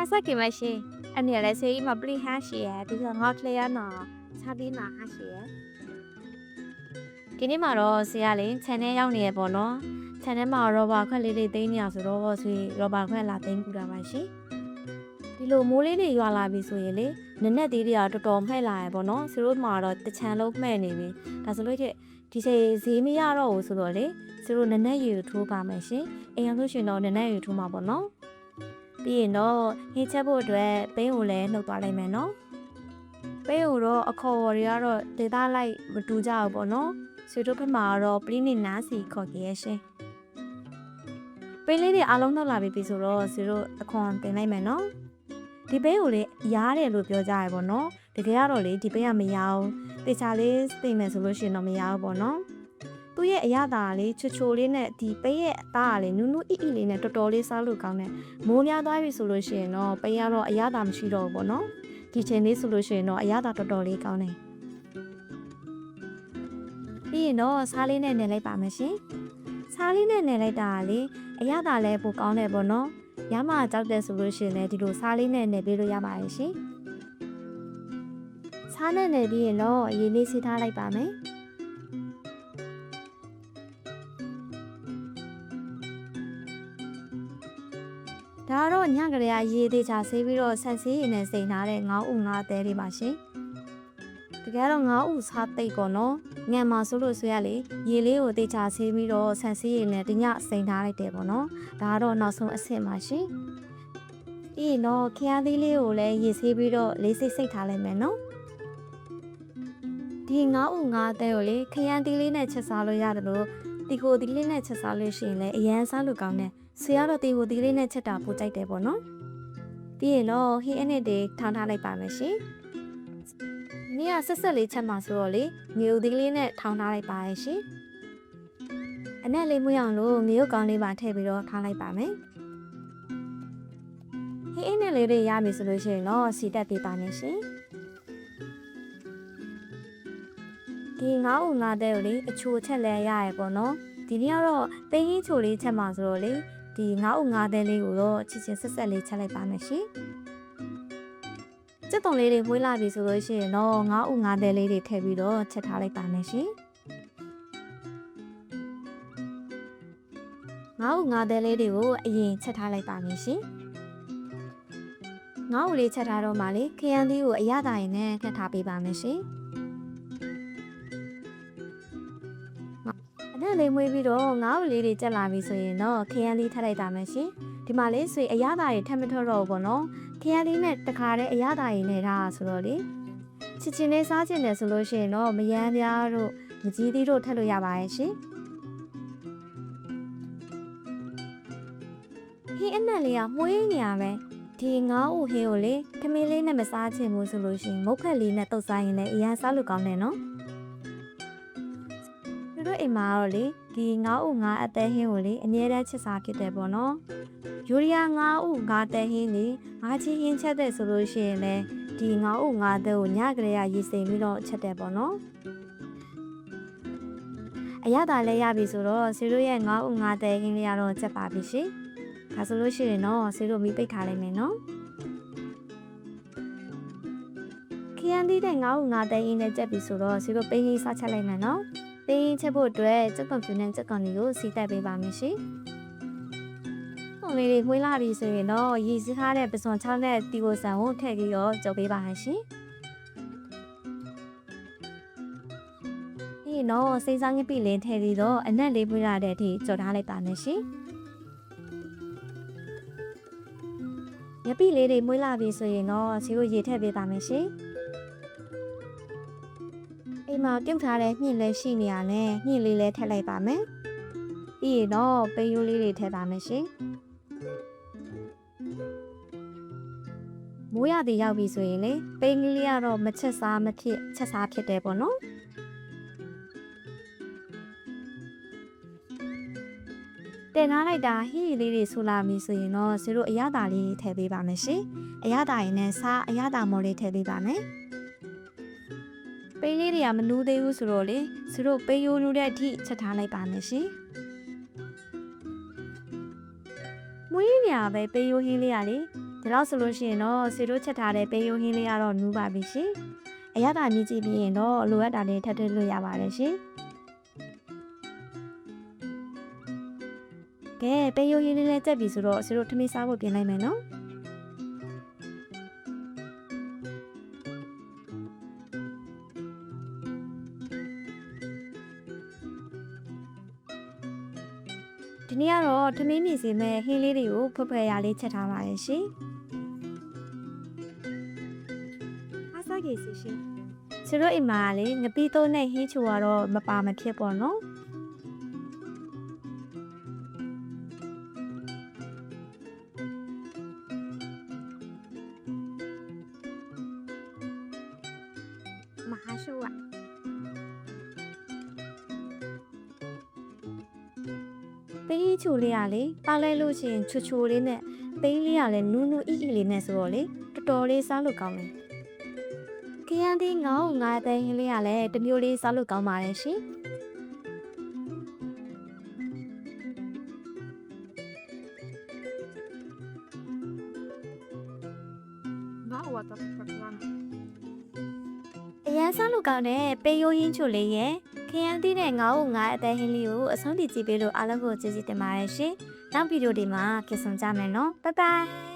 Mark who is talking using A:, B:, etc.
A: Asake mashi, ani ala sei ma bli hashi ya, di sa ngot le ya no, sabi na hashi ya. Kini ma ro siya le, chane yaw ni e po no, chane ma roba khwa le le dei ni ya so ro sui roba khwa la dei ku da ba shi. Di lo mo le ni ywa la bi so ye le, nanet di ya to to mhai la ya po no, si ro ma ro tchan lo mhai ni bi. Da so lo che di sei zi mi ya ro so lo le, si ro nanet yu thu ba ma shi. E yang so shin no nanet yu thu ma po no. ပြီးရင်တော့ဟင်းချက်ဖို့အတွက်ပိန်းကိုလည်းနှုတ်သွားလိုက်မယ်နော်ပိန်းကိုတော့အခေါ်ဝေါ်တွေကတော့ဒေသလိုက်မတူကြဘူးပေါ့နော်ဆွေတို့ဘက်မှာတော့ပရိနိနာစီခေါ်ကြရဲ့ရှင်ပိန်းလေးတွေအားလုံးနှုတ်လာပြီဆိုတော့ဆွေတို့အခွန်တင်လိုက်မယ်နော်ဒီပိန်းကိုလေရားတယ်လို့ပြောကြရပေါ့နော်တကယ်ကတော့လေဒီပိန်းကမရအောင်တေချာလေးသိမယ်ဆိုလို့ရှိရင်တော့မရဘူးပေါ့နော်သူ့ရဲ့အရသာလေးချိုချိုလေးနဲ့ဒီပိန်းရဲ့အသားကလေနူးနူးအီအီလေးနဲ့တော်တော်လေးစားလို့ကောင်းတယ်မိုးများသွားပြီဆိုလို့ရှိရင်တော့ပိန်းကတော့အရသာမရှိတော့ဘူးပေါ့နော်ဒီချိန်လေးဆိုလို့ရှိရင်တော့အရသာတော်တော်လေးကောင်းတယ်ပြီးရင်တော့စားလေးနဲ့နယ်လိုက်ပါမယ်ရှင်စားလေးနဲ့နယ်လိုက်တာကလေအရသာလည်းပိုကောင်းတယ်ပေါ့နော်ရမကြောက်တယ်ဆိုလို့ရှိရင်လည်းဒီလိုစားလေးနဲ့နယ်ပေးလို့ရပါတယ်ရှင်စားနဲ့နယ်ပြီးရင်တော့အရင်လေးဆေးထားလိုက်ပါမယ်ဒါတော့ညကလေးကရေသေးချာဆေးပြီးတော့ဆက်ဆေးရည်နဲ့စိန်ထားတဲ့ငေါ့ဥငါးသေးတွေပါရှင်တကယ်တော့ငေါ့ဥစားသိပ်ကောနော်ငံမှာဆိုလို့ဆိုရလေရေလေးကိုသေးချာဆေးပြီးတော့ဆက်ဆေးရည်နဲ့တညစိန်ထားလိုက်တယ်ပေါ့နော်ဒါကတော့နောက်ဆုံးအဆင့်ပါရှင်ပြီးရင်တော့ခရမ်းသီးလေးကိုလည်းရေဆေးပြီးတော့လေးစိတ်စိတ်ထားလိုက်မယ်နော်ဒီငေါ့ဥငါးသေးကိုလေခရမ်းသီးလေးနဲ့ချက်စားလို့ရတယ်လို့ဒီကိုသီးလေးနဲ့ချက်စားလို့ရှိရင်လည်းအရန်စားလို့ကောင်းတယ်ဆရာတော့တီကိုဒီလေးနဲ့ချက်တာပိုကြိုက်တယ်ပေါ့နော်ပြီးရင်တော့ဟင်းအနစ်တွေထောင်းထားလိုက်ပါမယ်ရှင်နေ့ကဆက်ဆက်လေးချက်မှာဆိုတော့လေငရုတ်ဒီလေးနဲ့ထောင်းထားလိုက်ပါရဲ့ရှင်အနက်လေးမွေးအောင်လို့ငရုတ်ကောင်းလေးပါထည့်ပြီးတော့ထောင်းလိုက်ပါမယ်ဟင်းအနစ်လေးတွေရပြီဆိုလို့ရှိရင်တော့စီတက်ပေးပါမယ်ရှင်ဒီငါ့ဦးငါတဲ့ကိုလေအချိုချက်လဲရရပေါ့နော်ဒီနေ့ကတော့ပိန်းကြီးချိုလေးချက်မှာဆိုတော့လေဒီငါ့ဥငါးသေးလေးကိုတော့ချစ်ချင်းဆက်ဆက်လေးချက်လိုက်ပါမယ်ရှင်ကြက်တုံလေးတွေမွေးလာပြီဆိုလို့ရှိရင်တော့ငါ့ဥငါးသေးလေးတွေထည့်ပြီးတော့ချက်ထားလိုက်ပါမယ်ရှင်ငါ့ဥငါးသေးလေးတွေကိုအရင်ချက်ထားလိုက်ပါမယ်ရှင်ငါ့ဥလေးချက်ထားတော့မှလေခရမ်းသီးကိုအရသာရင်နဲ့ခက်ထားပေးပါမယ်ရှင်အဲ့လေးမွေးပြီးတော့ငါ့ဦးလေးတွေကြက်လာပြီဆိုရင်တော့ခရမ်းလေးထပ်လိုက်တာမယ်ရှင်ဒီမှာလေးဆွေအရသာတွေထပ်မထွက်တော့ဘူးပေါ့နော်ခရမ်းလေးနဲ့တခါတည်းအရသာတွေနဲ့ထားဆိုတော့လေချစ်ချင်းလေးစားချင်တယ်ဆိုလို့ရှိရင်တော့မယမ်းပြားတို့မကြီးသီးတို့ထပ်လို့ရပါရဲ့ရှင်ဟင်းအနက်လေးကမွေးနေရပဲဒီငါ့ဦးဟင်းကိုလေခမင်းလေးနဲ့မစားချင်ဘူးဆိုလို့ရှိရင်မုတ်ခက်လေးနဲ့တုတ်စားရင်လည်းအရန်စားလို့ကောင်းတယ်နော်တို့အိမ်မှာတော့လေဒီငါ့ဥငါအသေးဟင်းကိုလေအမြဲတမ်းချစ်စားဖြစ်တယ်ပေါ့နော်ယူရီးယားငါ့ဥငါသေးဟင်းလေငါချင်းဟင်းချက်တဲ့ဆိုလို့ရှိရင်လေဒီငါ့ဥငါသေးကိုညကလေးကရေစိမ်ပြီးတော့ချက်တယ်ပေါ့နော်အရသာလည်းရပြီဆိုတော့ဆီတို့ရဲ့ငါ့ဥငါသေးဟင်းလေးကတော့ချက်ပါပြီရှင်ဒါဆိုလို့ရှိရင်တော့ဆီတို့မိပိတ်ထားလိုက်မယ်နော်ခရမ်းသီးတဲ့ငါ့ဥငါသေးဟင်းနဲ့ချက်ပြီဆိုတော့ဆီတို့ပိန်းကြီးစားချက်လိုက်မယ်နော်ပိန်းချက်ဖို့အတွက်စက်ကွန်ဖြူနဲ့စက်ကွန်တွေကိုစီတက်ပေးပါမယ်ရှင်။ပုံလေးတွေမွေးလာပြီဆိုရင်တော့ရည်စည်းထားတဲ့ပစွန်ချောင်းနဲ့တီကိုဆန်ကိုထည့်ပြီးတော့ကြုံပေးပါမယ်ရှင်။ဒီတော့စိတ်စားငပိလေးထည့်ပြီးတော့အနက်လေးပွေးရတဲ့အထိကြော်ထားလိုက်ပါမယ်ရှင်။ငပိလေးတွေမွေးလာပြီဆိုရင်တော့ဆီကိုရေထည့်ပေးပါမယ်ရှင်။အိမ်မှာပြုတ်ထားတဲ့ညှင့်လေးရှိနေရနဲ့ညှင့်လေးလည်းထည့်လိုက်ပါမယ်။ပြီးရင်တော့ပိန်းရိုးလေးတွေထည့်ပါမယ်ရှင်။မိုးရသည်ရောက်ပြီဆိုရင်လေပိန်းလေးကတော့မချက်စားမဖြစ်ချက်စားဖြစ်တယ်ပေါ့နော်။တင်ထားလိုက်တာဟင်းလေးတွေဆူလာပြီဆိုရင်တော့ဆီတို့အရသာလေးထည့်ပေးပါမယ်ရှင်။အရသာရင်နဲ့စားအရသာမော်လေးထည့်ပေးပါမယ်။ပိန်းလေးတွေကမနူးသေးဘူးဆိုတော့လေသူတို့ပိန်းရိုးနူးတဲ့အထိချက်ထားလိုက်ပါမယ်ရှင်မွေးနေရပဲပိန်းရိုးဟင်းလေးကလေ ဒီလောက်ဆိုလို့ရှိရင်တော့ဆွေတို့ချက်ထားတဲ့ပေးရိုးဟင်းလေးကတော့နူးပါပြီရှင်အရသာမြည်ကြည့်ပြီးရင်တော့လိုအပ်တာလေးထပ်ထည့်လို့ရပါတယ်ရှင်ကဲပေးရိုးဟင်းလေးလည်းတက်ပြီဆိုတော့ဆွေတို့ထမင်းစားဖို့ပြင်လိုက်မယ်နော်ဒီနေ့ကတော့ထမင်းမြည်စီမဲ့ဟင်းလေးတွေကိုဖွယ်ဖွယ်ရာလေးချက်ထားပါတယ်ရှင်အားစားကြစီရှင်ဆွေတို့အိမ်မှာလေငပိသုံးနဲ့ဟင်းချိုကတော့မပါမဖြစ်ပေါ့နော်မဟာရှုอ่ะပေးချိုလေးရလေပါလဲလို့ရှိရင်ချူချူလေးနဲ့ပေးလေးရလဲနူးနူးအီအီလေးနဲ့ဆိုတော့လေတော်တော်လေးစားလို့ကောင်းတယ်ခရမ်းသေးငေါ့ငါးသိန်းလေးရလဲတမျိုးလေးစားလို့ကောင်းပါတယ်ရှင်ငါ့ဝတ်တော့ပတ်လာအရန်စားလို့ကောင်းတဲ့ပေးရိုးရင်းချိုလေးရဲ့ခရမ်းသီးနဲ့ငါ့ကိုငါအသေးဟင်းလေးကိုအဆုံးထိကြည့်ပေးလို့အားလုံးကိုကျေးဇူးတင်ပါတယ်ရှင်။နောက်ဗီဒီယိုဒီမှာကြည့်ဆုံကြမယ်နော်။ဘိုင်ဘိုင်